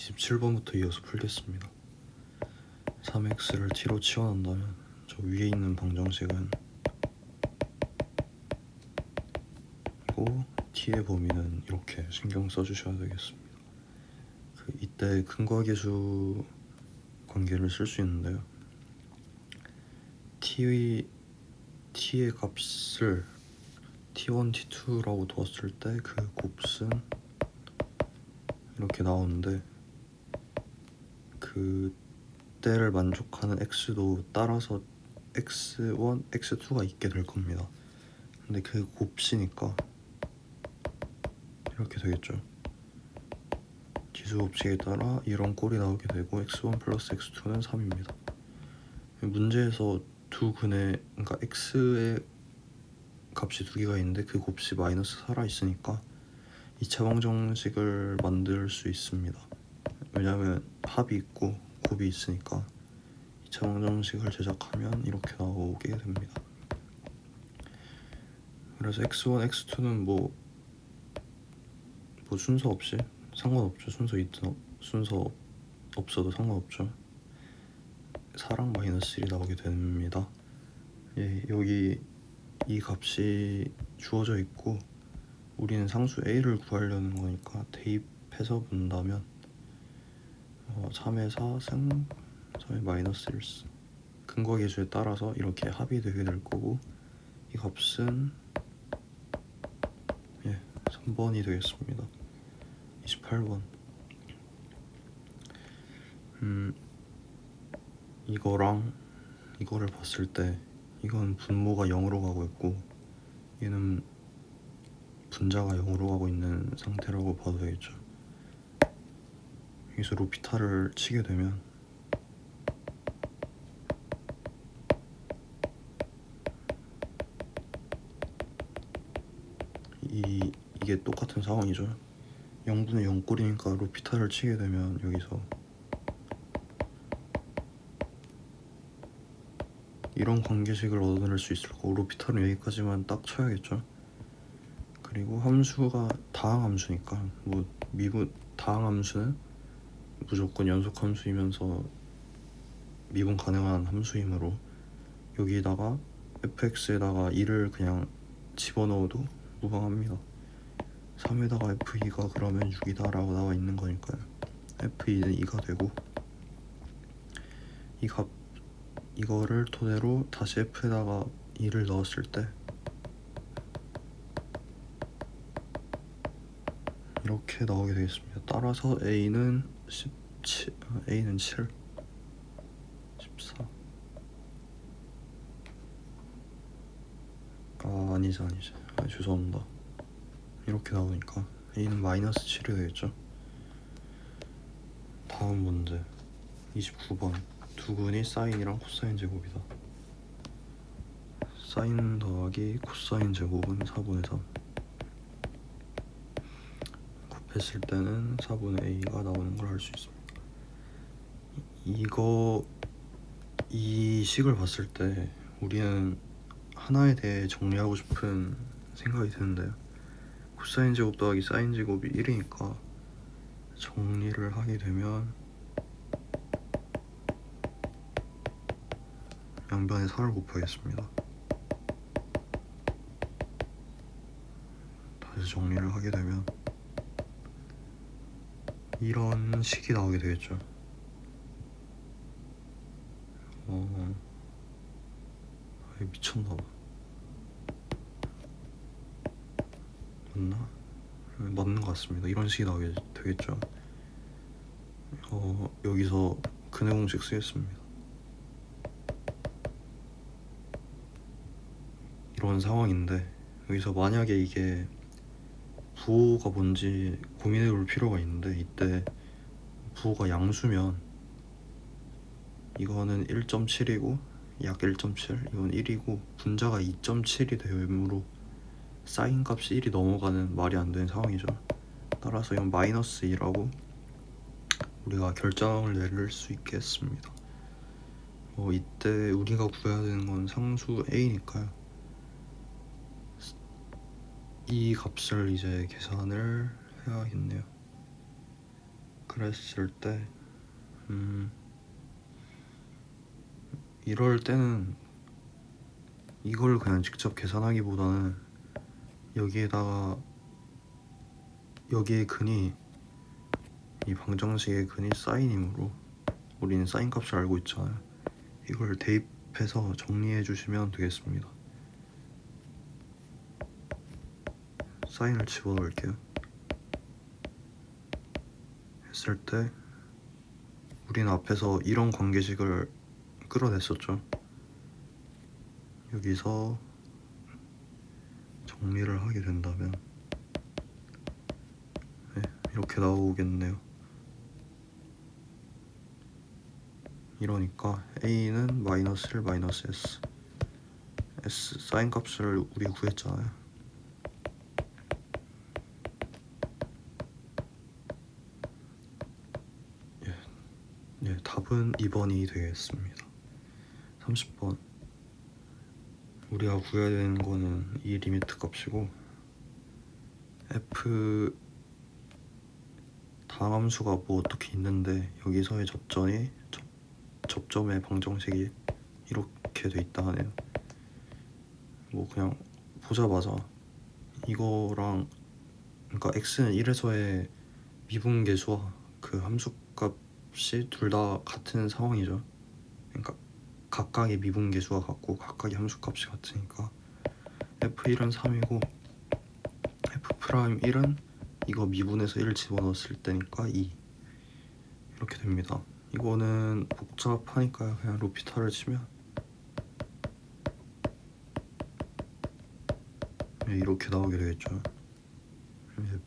27번부터 이어서 풀겠습니다. 3x를 t로 치워놓는다면 저 위에 있는 방정식은 그리고 t의 범위는 이렇게 신경 써주셔야 되겠습니다. 이때 근과계수 관계를 쓸 수 있는데요. t의 값을 t1, t2라고 두었을 때 그 곱은 이렇게 나오는데 그 때를 만족하는 x도 따라서 x1, x2가 있게 될 겁니다. 근데 그 곱이니까 이렇게 되겠죠. 지수 법칙에 따라 이런 꼴이 나오게 되고 x1 플러스 x2는 3입니다. 문제에서 두 근의 그러니까 x의 값이 두 개가 있는데 그 곱이 마이너스 살아 있으니까 2차 방정식을 만들 수 있습니다. 왜냐하면 합이 있고 곱이 있으니까 2차 방정식을 제작하면 이렇게 나오게 됩니다. 그래서 x1, x2는 뭐 순서 없이 상관없죠. 순서 없어도 상관없죠. 4랑 마이너스 1이 나오게 됩니다. 예, 여기 이 값이 주어져 있고 우리는 상수 a를 구하려는 거니까 대입해서 본다면 3의 4승 3의 마이너스 1승 근거계수에 따라서 이렇게 합이 되게 될 거고 이 값은 3번이 되겠습니다. 28번 이거랑 이거를 봤을 때 이건 분모가 0으로 가고 있고 얘는 분자가 0으로 가고 있는 상태라고 봐도 되겠죠. 여기서 로피타를 치게 되면 이게 똑같은 상황이죠. 0분의 0꼴이니까 로피타를 치게 되면 여기서 이런 관계식을 얻어낼 수 있을 거고 로피타는 여기까지만 딱 쳐야겠죠. 그리고 함수가 다항함수니까 뭐 다항함수는 무조건 연속함수이면서 미분 가능한 함수이므로 여기다가 fx에다가 2를 그냥 집어넣어도 무방합니다. 3에다가 f2가 그러면 6이다 라고 나와 있는 거니까요. f2는 2가 되고 이거를 토대로 다시 f에다가 2를 넣었을 때 이렇게 나오게 되겠습니다. 따라서 a는 17, a는 7, 14 아니죠. 죄송합니다. 이렇게 나오니까 a는 마이너스 7이 되겠죠. 다음 문제 29번 두 근이 사인이랑 코사인 제곱이다. 사인 더하기 코사인 제곱은 4분의 3 곱했을 때는 4분의 a가 나오는 걸 알 수 있습니다. 이 식을 봤을 때 우리는 하나에 대해 정리하고 싶은 생각이 드는데요. 코사인 제곱 더하기 사인 제곱이 1이니까 정리를 하게 되면 양변에 4를 곱하겠습니다. 다시 정리를 하게 되면 이런 식이 나오게 되겠죠. 미쳤나봐. 맞나? 맞는 것 같습니다. 이런 식이 나오게 되겠죠. 여기서 근의 공식 쓰겠습니다. 이런 상황인데 여기서 만약에 이게 부호가 뭔지 고민해 볼 필요가 있는데 이때 부호가 양수면 이거는 1.7이고 약 1.7 이건 1이고 분자가 2.7이 되므로 사인 값이 1이 넘어가는 말이 안 되는 상황이죠. 따라서 이건 마이너스 2라고 우리가 결정을 내릴 수 있겠습니다. 이때 우리가 구해야 되는 건 상수 a니까요. 이 값을 이제 계산을 해야겠네요. 그랬을 때 이럴 때는 이걸 그냥 직접 계산하기보다는 여기에다가 여기의 근이 이 방정식의 근이 사인이므로 우리는 사인 값을 알고 있잖아요. 이걸 대입해서 정리해 주시면 되겠습니다. 사인을 집어넣을게요. 했을 때 우리는 앞에서 이런 관계식을 끌어냈었죠. 여기서 정리를 하게 된다면 네, 이렇게 나오겠네요. 이러니까 a는 마이너스 1 마이너스 s 사인 값을 우리 구했잖아요. 예, 답은 2번이 되겠습니다. 30번 우리가 구해야 되는 거는 이 리미트 값이고 f 다음 함수가 뭐 어떻게 있는데 여기서의 접점의 방정식이 이렇게 돼 있다 하네요. 뭐 그냥 보자마자 이거랑 그러니까 x는 1에서의 미분계수와 그 함수값이 둘 다 같은 상황이죠. 그러니까 각각의 미분계수가 같고 각각의 함수값이 같으니까 f1은 3이고 f'1은 이거 미분해서 1 집어넣었을 때니까 2 이렇게 됩니다. 이거는 복잡하니까 그냥 로피타를 치면 이렇게 나오게 되겠죠.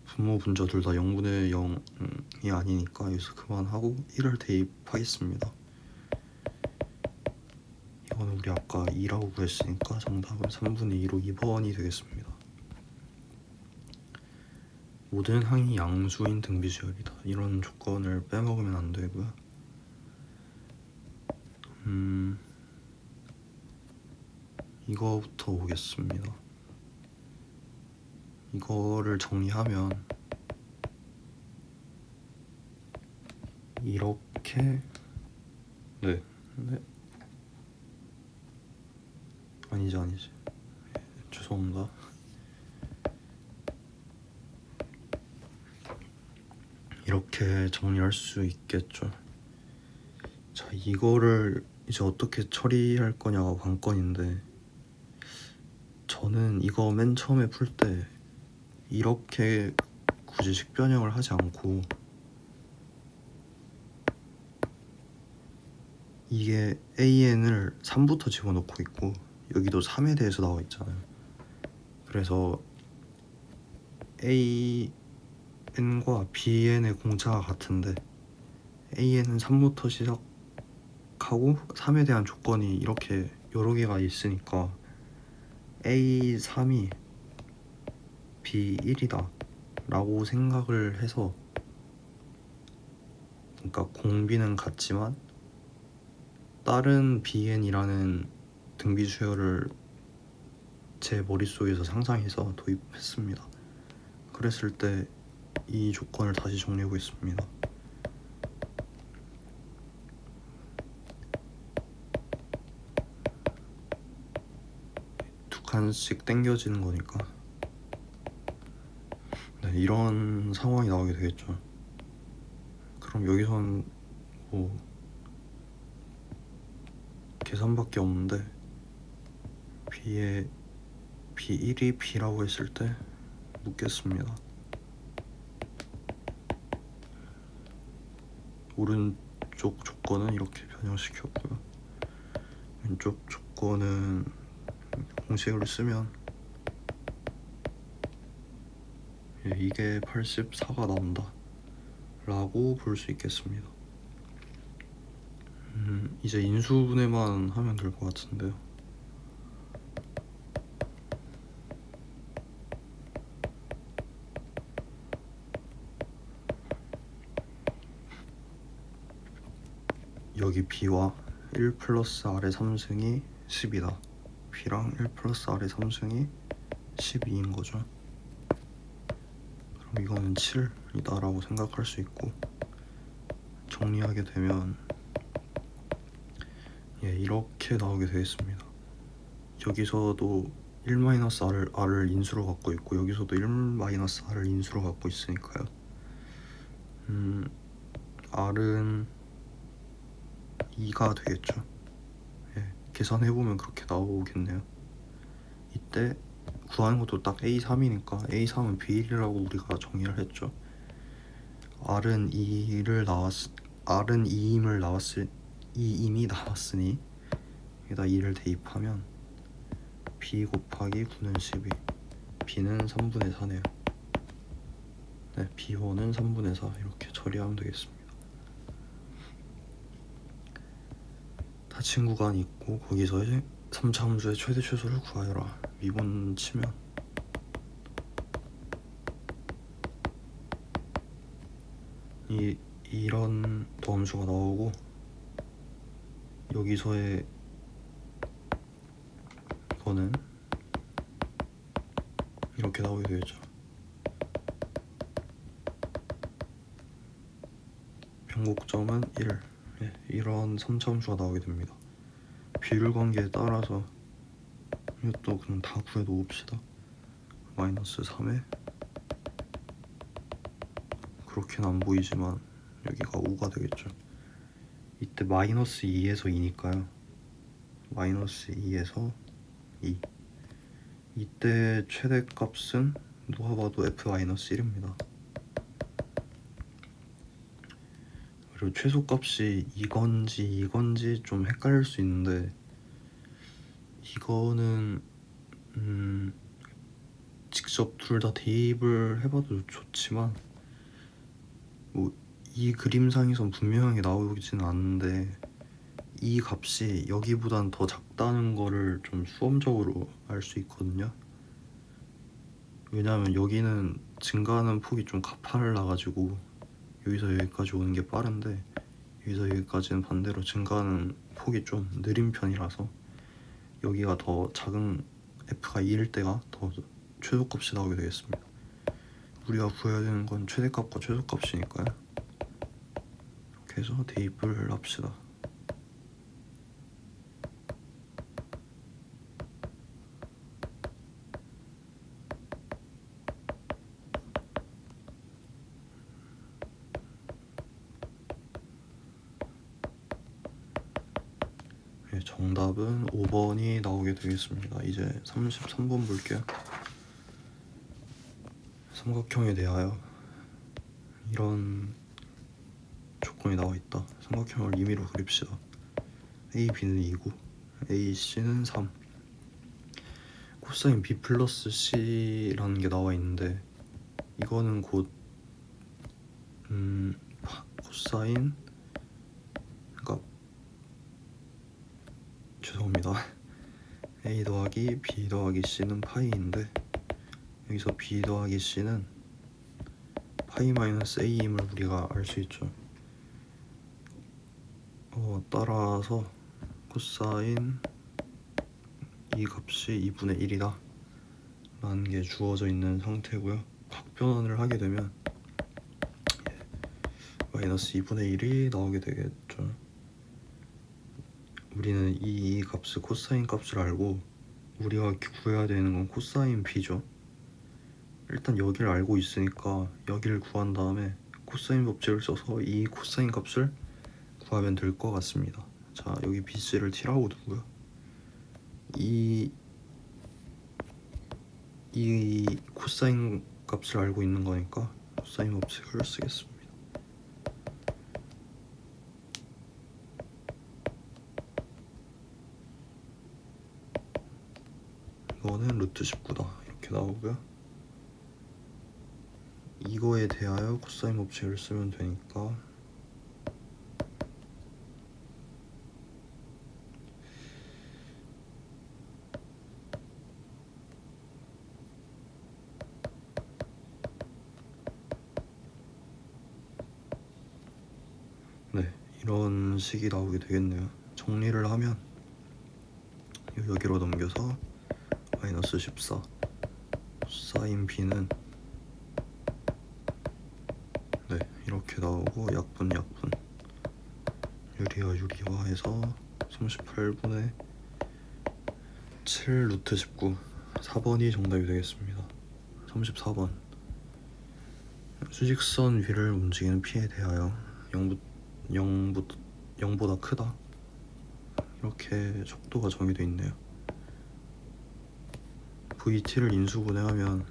분모 분자 둘 다 0분의 0이 아니니까 여기서 그만하고 1을 대입하겠습니다. 이거는 우리 아까 2라고 구했으니까 정답은 3분의 2로 2번이 되겠습니다. 모든 항이 양수인 등비수열이다. 이런 조건을 빼먹으면 안 되고요. 이거부터 보겠습니다. 이거를 정리하면 이렇게 네. 아니지 죄송합니다. 이렇게 정리할 수 있겠죠. 자, 이거를 이제 어떻게 처리할 거냐가 관건인데 저는 이거 맨 처음에 풀 때 이렇게 굳이 식변형을 하지 않고 이게 AN을 3부터 집어넣고 있고 여기도 3에 대해서 나와 있잖아요. 그래서 AN과 BN의 공차가 같은데 AN은 3부터 시작하고 3에 대한 조건이 이렇게 여러 개가 있으니까 A3이 B1이다 라고 생각을 해서 그러니까 공비는 같지만 다른 BN이라는 등비 수열을 제 머릿속에서 상상해서 도입했습니다. 그랬을 때 이 조건을 다시 정리해 보겠습니다. 두 칸씩 당겨지는 거니까 네, 이런 상황이 나오게 되겠죠. 그럼 여기선 뭐 계산밖에 없는데 B에 B1이 B라고 했을 때 묻겠습니다. 오른쪽 조건은 이렇게 변형시켰고요. 왼쪽 조건은 공식을 쓰면 이게 84가 나온다 라고 볼 수 있겠습니다. 이제 인수분해만 하면 될 것 같은데요. 여기 B와 1 플러스 R의 3승이 10이다. B랑 1 플러스 R의 3승이 12인 거죠. 그럼 이거는 7이다 라고 생각할 수 있고 정리하게 되면 이렇게 나오게 되겠습니다. 여기서도 1-r을 인수로 갖고 있고 여기서도 1-r을 인수로 갖고 있으니까요. r은 2가 되겠죠. 계산해보면 그렇게 나오겠네요. 이때 구하는 것도 딱 A3이니까 A3은 B1이라고 우리가 정의를 했죠. R은 2임이 나왔으니 여기다 2를 대입하면 B 곱하기 9는 12, B는 3분의 4네요. 네, B1은 3분의 4 이렇게 처리하면 되겠습니다. 닫힌 구간이 있고 거기서 3차 함수의 최대 최소를 구하여라 미분 치면 이런 도함수가 나오고 여기서의 이거는 이렇게 나오게 되겠죠. 변곡점은 1. 이런 3차 함수가 나오게 됩니다. 비율 관계에 따라서 이것도 그냥 다 구해 놓읍시다. 마이너스 3에 그렇게는 안 보이지만 여기가 5가 되겠죠. 이때 마이너스 2에서 2니까요. 마이너스 2에서 2. 이때 최대값은 누가 봐도 f-1입니다. 그리고 최소값이 이건지 좀 헷갈릴 수 있는데 이거는 직접 둘 다 대입을 해봐도 좋지만 이 그림상에선 분명하게 나오지는 않는데 이 값이 여기보단 더 작다는 거를 좀 수험적으로 알 수 있거든요. 왜냐하면 여기는 증가하는 폭이 좀 가팔라가지고 여기서 여기까지 오는 게 빠른데 여기서 여기까지는 반대로 증가하는 폭이 좀 느린 편이라서 여기가 더 작은 f가 2일 때가 더 최소값이 나오게 되겠습니다. 우리가 구해야 되는 건 최대값과 최소값이니까요. 이렇게 해서 대입을 합시다. 정답은 5번이 나오게 되겠습니다. 이제 33번 볼게요. 삼각형에 대하여 이런 조건이 나와 있다. 삼각형을 임의로 그립시다. A, B는 2고 A, C는 3. 코사인 B 플러스 C라는 게 나와 있는데 이거는 곧 코사인 죄송합니다. A 더하기 B 더하기 C는 파이인데 여기서 B 더하기 C는 파이 마이너스 A임을 우리가 알 수 있죠. 따라서 코사인 이 값이 2분의 1이다 라는 게 주어져 있는 상태고요. 각변환을 하게 되면 마이너스 2분의 1이 나오게 되겠죠. 우리는 이 값을 코사인 값을 알고 우리가 구해야 되는 건 코사인 B죠. 일단 여기를 알고 있으니까 여기를 구한 다음에 코사인 법칙을 써서 이 코사인 값을 구하면 될 것 같습니다. 자, 여기 BC를 T라고 두고요. 이 코사인 값을 알고 있는 거니까 코사인 법칙을 쓰겠습니다. 이거는 루트 19다 이렇게 나오고요. 이거에 대하여 코사인 법칙을 쓰면 되니까 이런 식이 나오게 되겠네요. 정리를 하면 여기로 넘겨서 마이너스 14 사인 B는 이렇게 나오고 약분 유리와 해서 38분의 7 루트 19 4번이 정답이 되겠습니다. 34번 수직선 위를 움직이는 P에 대하여 0보다 크다 이렇게 속도가 정해져 있네요. VT를 인수분해하면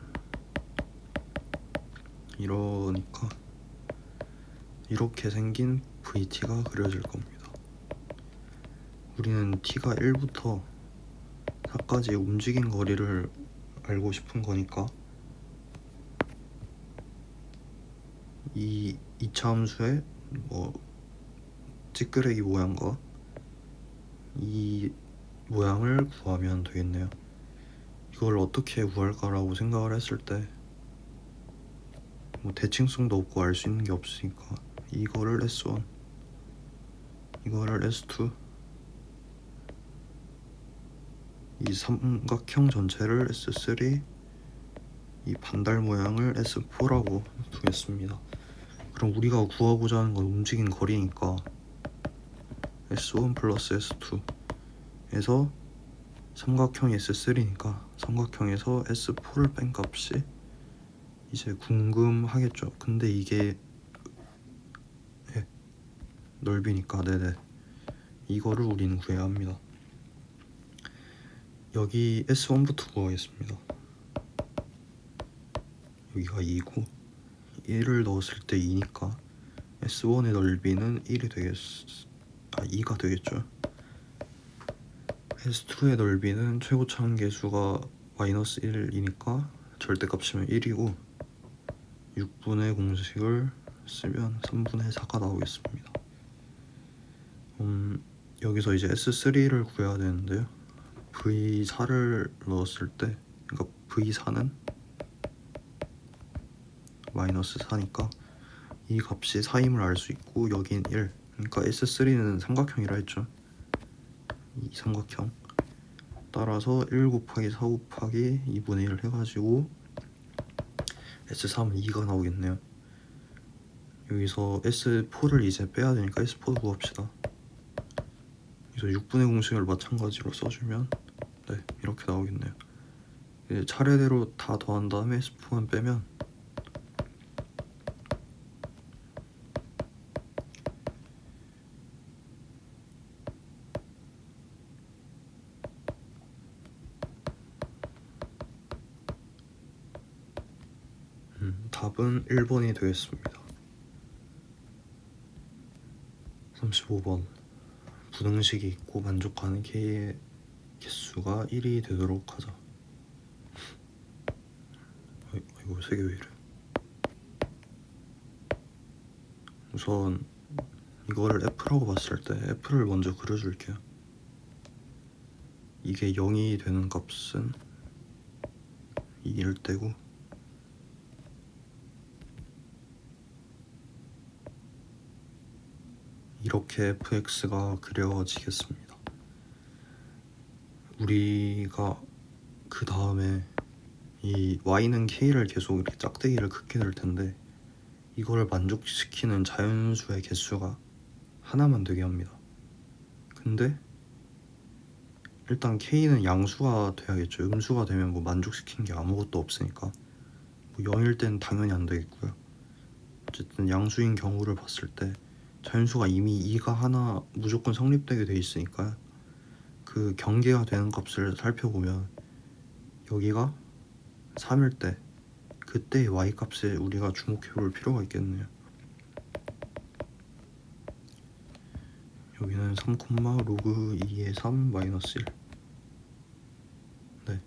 이러니까 이렇게 생긴 VT가 그려질 겁니다. 우리는 T가 1부터 4까지 움직인 거리를 알고 싶은 거니까 이 이차함수의 찌끄레기 모양과 이 모양을 구하면 되겠네요. 이걸 어떻게 구할까라고 생각을 했을 때 대칭성도 없고 알 수 있는 게 없으니까 이거를 S1 이거를 S2 이 삼각형 전체를 S3 이 반달 모양을 S4라고 두겠습니다. 그럼 우리가 구하고자 하는 건 움직인 거리니까 S1 플러스 S2 에서 삼각형이 S3니까 삼각형에서 S4를 뺀 값이 이제 궁금하겠죠. 근데 이게 넓이니까 네네 이거를 우리는 구해야 합니다. 여기 S1부터 구하겠습니다. 여기가 2고 1을 넣었을 때 2니까 S1의 넓이는 2가 되겠죠. S2의 넓이는 최고차원 계수가 마이너스 1이니까 절대값이면 1이고 6분의 공식을 쓰면 3분의 4가 나오겠습니다. 여기서 이제 S3를 구해야 되는데요. V4를 넣었을 때 그러니까 V4는 마이너스 4니까 이 값이 4임을 알 수 있고 여긴 1 그러니까 S3는 삼각형이라 했죠. 이 삼각형 따라서 1 곱하기 4 곱하기 2분의 1 해가지고 S3은 2가 나오겠네요. 여기서 S4를 이제 빼야 되니까 S4 구합시다. 그래서 6분의 공식을 마찬가지로 써주면 네 이렇게 나오겠네요. 이제 차례대로 다 더한 다음에 S4만 빼면 답은 1번이 되겠습니다. 35번 부등식이 있고 만족하는 K의 개수가 1이 되도록 하자. 이거 색이 왜 이래? 우선 이거를 F라고 봤을 때 F를 먼저 그려줄게요. 이게 0이 되는 값은 2일 때고 이렇게 fx가 그려지겠습니다. 우리가 그 다음에 이 y는 k를 계속 이렇게 짝대기를 긋게 될 텐데 이걸 만족시키는 자연수의 개수가 하나만 되게 합니다. 근데 일단 k는 양수가 돼야겠죠. 음수가 되면 뭐 만족시키는 게 아무것도 없으니까 뭐 0일 땐 당연히 안 되겠고요. 어쨌든 양수인 경우를 봤을 때 자연수가 이미 2가 하나 무조건 성립되게 돼 있으니까 그 경계가 되는 값을 살펴보면 여기가 3일 때 그때의 y 값에 우리가 주목해 볼 필요가 있겠네요. 여기는 3, 로그 2의 3 마이너스 1 네.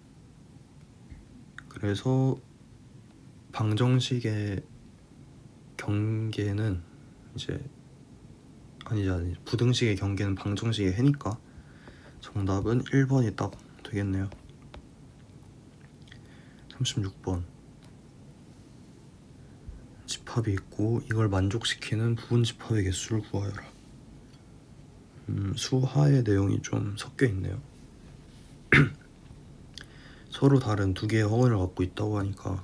그래서 방정식의 경계는 이제 아니지 부등식의 경계는 방정식의 해니까 정답은 1번이 딱 되겠네요. 36번 집합이 있고 이걸 만족시키는 부분 집합의 개수를 구하여라. 수하의 내용이 좀 섞여 있네요. 서로 다른 두 개의 허근을 갖고 있다고 하니까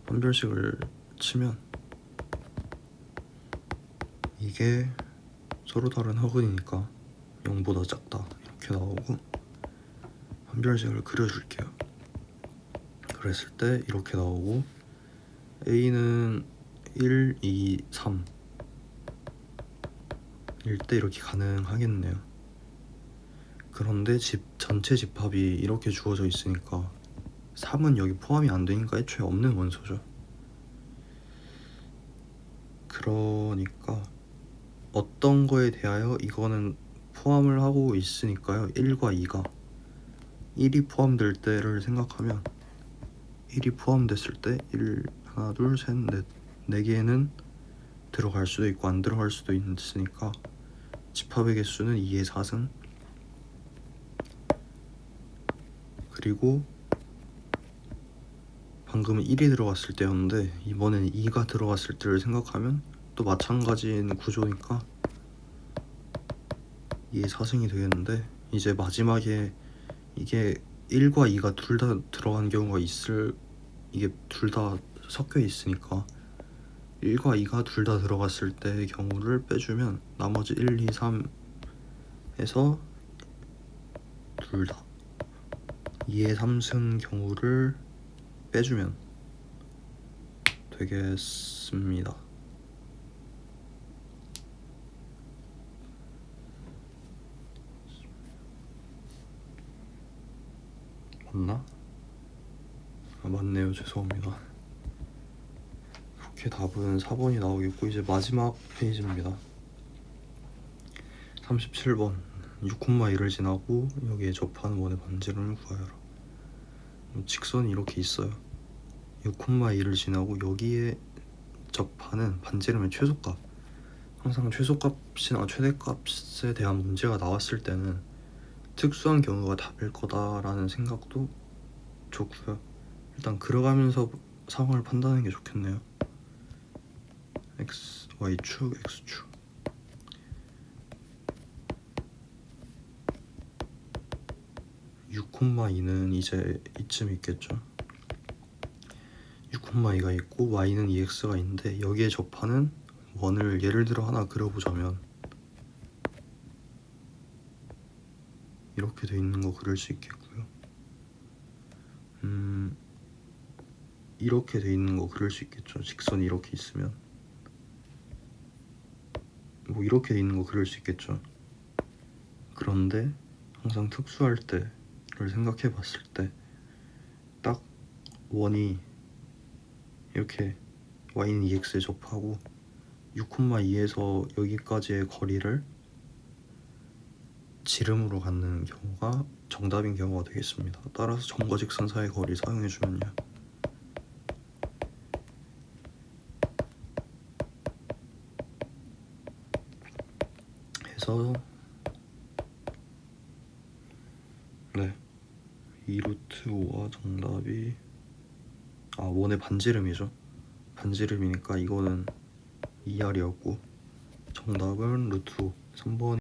판별식을 치면 이게 서로 다른 허근이니까 0보다 작다 이렇게 나오고, 판별식을 그려줄게요. 그랬을 때 이렇게 나오고, A는 1, 2, 3 일 때 이렇게 가능하겠네요. 그런데 전체 집합이 이렇게 주어져 있으니까 3은 여기 포함이 안 되니까 애초에 없는 원소죠. 그러니까 어떤 거에 대하여 이거는 포함을 하고 있으니까요, 1과 2가 1이 포함될 때를 생각하면 1이 포함됐을 때 1, 하나, 둘, 셋, 넷 4개는 들어갈 수도 있고 안 들어갈 수도 있으니까 집합의 개수는 2의 4승. 그리고 방금은 1이 들어갔을 때였는데 이번에는 2가 들어갔을 때를 생각하면 또 마찬가지인 구조니까 2의 4승이 되겠는데, 이제 마지막에 이게 1과 2가 둘 다 들어간 경우가 이게 둘 다 섞여 있으니까 1과 2가 둘 다 들어갔을 때의 경우를 빼주면 나머지 1, 2, 3 해서 둘 다 2의 3승 경우를 빼주면 되겠습니다. 맞나? 아, 맞네요. 죄송합니다. 이렇게 답은 4번이 나오겠고, 이제 마지막 페이지입니다. 37번 6,1을 지나고 여기에 접하는 원의 반지름을 구하여라. 직선이 이렇게 있어요. 6,1을 지나고 여기에 접하는 반지름의 최소값, 항상 최소값이나 최대값에 대한 문제가 나왔을 때는 특수한 경우가 답일 거다라는 생각도 좋고요. 일단 그려가면서 상황을 판단하는 게 좋겠네요. x, y축, x축. 6,2는 이제 이쯤 있겠죠. 6,2가 있고 y는 2x가 있는데 여기에 접하는 원을 예를 들어 하나 그려보자면 이렇게 돼 있는 거 그릴 수 있겠고요. 이렇게 돼 있는 거 그릴 수 있겠죠. 직선이 이렇게 있으면 뭐 이렇게 돼 있는 거 그릴 수 있겠죠. 그런데 항상 특수할 때를 생각해 봤을 때 딱 원이 이렇게 y는 2x에 접하고 6,2에서 여기까지의 거리를 지름으로 갖는 경우가 정답인 경우가 되겠습니다. 따라서 점과 직선 사이의 거리 사용해주면요, 해서 2루트 5가 정답이 원의 반지름이죠. 반지름이니까 이거는 2R이었고 정답은 루트 5, 3번